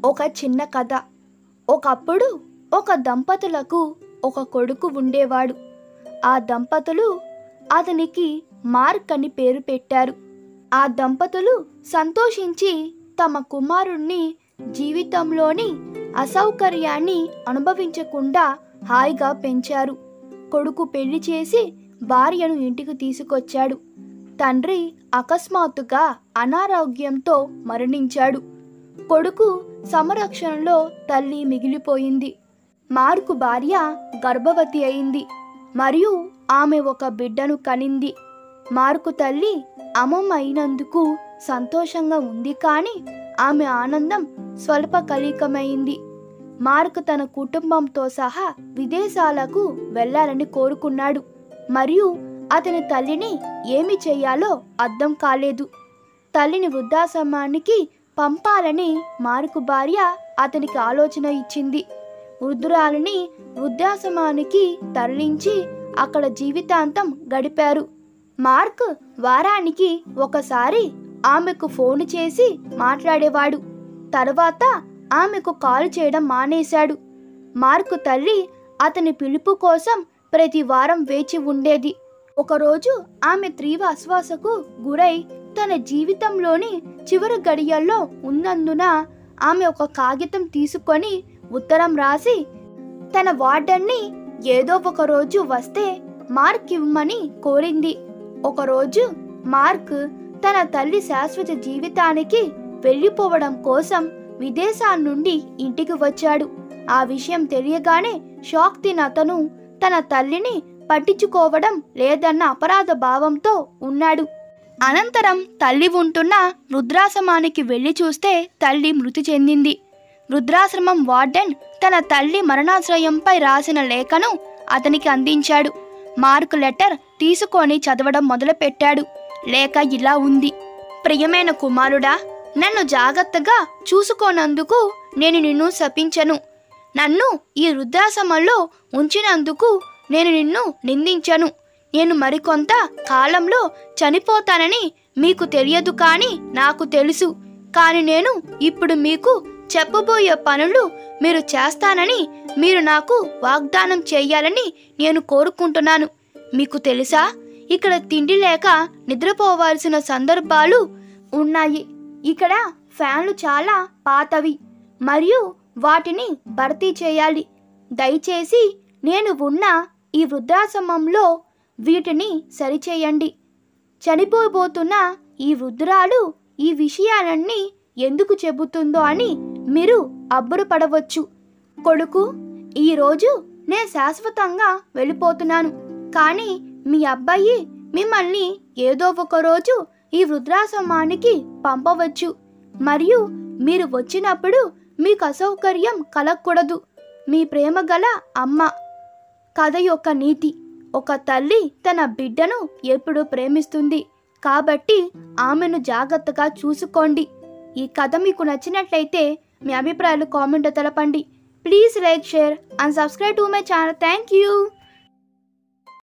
ఒక చిన్న కథ. ఒకప్పుడు ఒక దంపతులకు ఒక కొడుకు ఉండేవాడు. ఆ దంపతులు అతనికి మార్క్ అని పేరు పెట్టారు. ఆ దంపతులు సంతోషించి తమ కుమారుణ్ణి జీవితంలోని అసౌకర్యాన్ని అనుభవించకుండా హాయిగా పెంచారు. కొడుకు పెళ్లి చేసి భార్యను ఇంటికి తీసుకొచ్చాడు. తండ్రి అకస్మాత్తుగా అనారోగ్యంతో మరణించాడు. కొడుకు సంరక్షణలో తల్లి మిగిలిపోయింది. మార్కు భార్య గర్భవతి అయింది మరియు ఆమె ఒక బిడ్డను కనింది. మార్కు తల్లి అమ్మమ్మ అయినందుకు సంతోషంగా ఉంది, కానీ ఆమె ఆనందం స్వల్పకాలికమైంది. మార్క్ తన కుటుంబంతో సహా విదేశాలకు వెళ్ళాలని కోరుకున్నాడు మరియు అతని తల్లిని ఏమి చేయాలో అర్థం కాలేదు. తల్లిని వృద్ధాశ్రమానికి పంపాలని మార్కు భార్య అతనికి ఆలోచన ఇచ్చింది. వృద్ధురాలిని వృద్ధాశ్రమానికి తరలించి అక్కడ జీవితాంతం గడిపారు. మార్క్ వారానికి ఒకసారి ఆమెకు ఫోన్ చేసి మాట్లాడేవాడు. తర్వాత ఆమెకు కాల్ చేయడం మానేశాడు. మార్కు తల్లి అతని పిలుపు కోసం ప్రతి వారం వేచి ఉండేది. ఒకరోజు ఆమె తీవ్ర అస్వస్థతకు గురై తన జీవితంలోని చివరి గడియల్లో ఉన్నందున ఆమె ఒక కాగితం తీసుకొని ఉత్తరం రాసి తన వార్డెన్ని ఏదో ఒక రోజు వస్తే మార్క్ ఇవ్వమని కోరింది. ఒకరోజు మార్క్ తన తల్లి శాశ్వత జీవితానికి వెళ్ళిపోవడం కోసం విదేశాల నుండి ఇంటికి వచ్చాడు. ఆ విషయం తెలియగానే షాక్ తిన్న అతను తన తల్లిని పట్టించుకోవడం లేదన్న అపరాధ భావంతో ఉన్నాడు. అనంతరం తల్లి ఉంటున్న వృద్ధాశ్రమానికి వెళ్ళి చూస్తే తల్లి మృతి చెందింది. వృద్ధాశ్రమం వార్డెన్ తన తల్లి మరణాశ్రయంపై రాసిన లేఖను అతనికి అందించాడు. మార్క్ లెటర్ తీసుకొని చదవడం మొదలుపెట్టాడు. లేఖ ఇలా ఉంది: ప్రియమైన కుమారుడా, నన్ను జాగ్రత్తగా చూసుకోనందుకు నేను నిన్ను శపించను. నన్ను ఈ వృద్ధాశ్రమంలో ఉంచినందుకు నేను నిన్ను నిందించను. నేను మరికొంత కాలంలో చనిపోతానని మీకు తెలియదు, కానీ నాకు తెలుసు. కానీ నేను ఇప్పుడు మీకు చెప్పబోయే పనులు మీరు చేస్తానని మీరు నాకు వాగ్దానం చేయాలని నేను కోరుకుంటున్నాను. మీకు తెలుసా, ఇక్కడ తిండి లేక నిద్రపోవాల్సిన సందర్భాలు ఉన్నాయి. ఇక్కడ ఫ్యాన్లు చాలా పాతవి మరియు వాటిని భర్తీ చేయాలి. దయచేసి నేను ఉన్న ఈ వృద్ధాశ్రమంలో వీటిని సరిచేయండి. చనిపోబోతున్న ఈ వృద్ధురాలు ఈ విషయాలన్నీ ఎందుకు చెబుతుందో అని మీరు అబ్బురపడవచ్చు. కొడుకు, ఈరోజు నేను శాశ్వతంగా వెళ్ళిపోతున్నాను, కానీ మీ అబ్బాయి మిమ్మల్ని ఏదో ఒక రోజు ఈ వృద్ధాశ్రమానికి పంపవచ్చు మరియు మీరు వచ్చినప్పుడు మీకు అసౌకర్యం కలగకూడదు. మీ ప్రేమ గల అమ్మ. కథ యొక్క నీతి: ఒక తల్లి తన బిడ్డను ఎప్పుడూ ప్రేమిస్తుంది, కాబట్టి ఆమెను జాగ్రత్తగా చూసుకోండి. ఈ కథ మీకు నచ్చినట్లయితే మీ అభిప్రాయాలు కామెంట్లో తెలపండి. Please like, share and subscribe to my channel. Thank you.